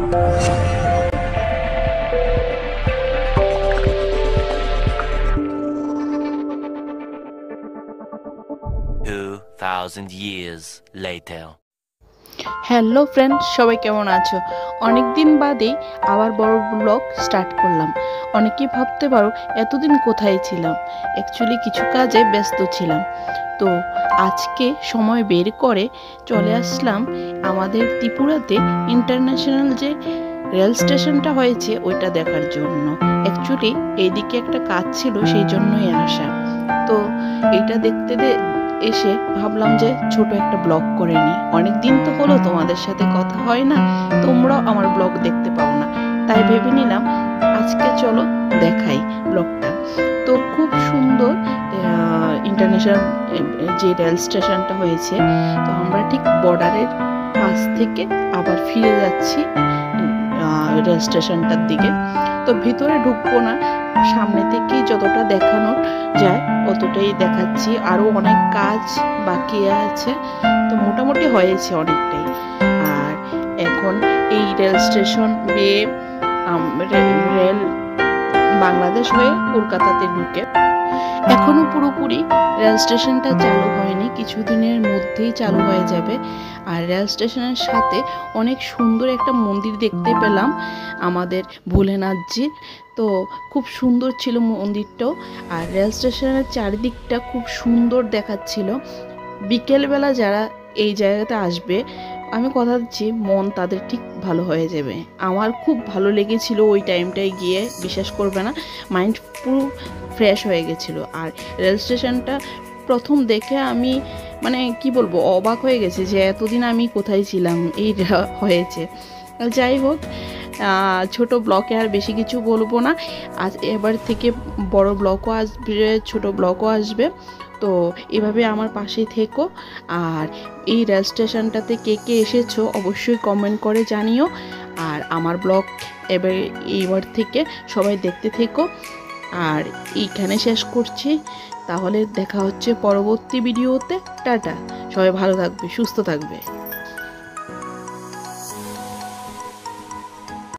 2,000 years later. Hello friend, সবাই কেমন আছো? অনেক দিন বাদেই আবার বড় ব্লগ স্টার্ট করলাম। অনেকেই ভাবতে পারো এতদিন কোথায় ছিলাম। অ্যাকচুয়ালি কিছু কাজে ব্যস্ত ছিলাম, তো আজকে সময় বের করে চলে আসলাম আমাদের ত্রিপুরাতে ইন্টারন্যাশনাল যে রেল স্টেশনটা হয়েছে ওইটা দেখার জন্য। অ্যাকচুয়ালি এইদিকে একটা কাজ ছিল, সেই জন্যই আসা। তো এটা দেখতে এসে ভাবলাম যে ছোট একটা ব্লগ করে নিই। অনেক দিন তো হলো তোমাদের সাথে কথা হয় না, তোমরাও আমার ব্লগ দেখতে পাও না, তাই ভেবে নিলাম আজকে চলো দেখাই ব্লগটা। তো খুব সুন্দর ইন্টারন্যাশনাল যে রেল স্টেশনটা হয়েছে। তো আমরা ঠিক বর্ডারের পাশ থেকে আবার ফিরে যাচ্ছি রেল স্টেশনটার দিকে। তো ভিতরে ঢুকবো না, সামনে থেকেই যতটা দেখানো যায় অতটাই দেখাচ্ছি। আরো অনেক কাজ বাকি আছে, তো মোটামুটি হয়েছে অনেকটাই। আর এখন এই রেল স্টেশন বেয়ে রেল বাংলাদেশ হয়ে কলকাতাতে ঢুকে। এখনো পুরোপুরি রেল স্টেশনটা চালু হয়নি, কিছুদিনের মধ্যেই চালু হয়ে যাবে। আর রেল স্টেশনের সাথে অনেক সুন্দর একটা মন্দির দেখতে পেলাম আমাদের ভোলেনাথজির। তো খুব সুন্দর ছিল মন্দিরটাও। আর রেল স্টেশনের চারিদিকটা খুব সুন্দর দেখাচ্ছিল। বিকেলবেলা যারা এই জায়গাতে আসবে, আমি কথা দিচ্ছি মন তাদের ঠিক ভালো হয়ে যাবে। আমার খুব ভালো লেগেছিল ওই টাইমটায় গিয়ে, বিশ্বাস করবে না, মাইন্ড পুরো ফ্রেশ হয়ে গেছিলো। আর রেল স্টেশনটা প্রথম দেখে আমি মানে কি বলবো, অবাক হয়ে গেছে যে এতদিন আমি কোথায় ছিলাম, এই হয়েছে। যাই হোক, ছোট ব্লকে আর বেশি কিছু বলবো না। আজ এবার থেকে বড় ব্লকও আসবে, ছোট ব্লকও আসবে। তো এভাবে আমার পাশে থেকো। আর এই রেল স্টেশনটাতে কে কে এসেছো অবশ্যই কমেন্ট করে জানিও। আর আমার ব্লগ এইবার থেকে সবাই দেখতে থেকো। আর এইখানে শেষ করছি, তাহলে দেখা হচ্ছে পরবর্তী ভিডিওতে। টাটা, সবাই ভালো থাকবে, সুস্থ থাকবে।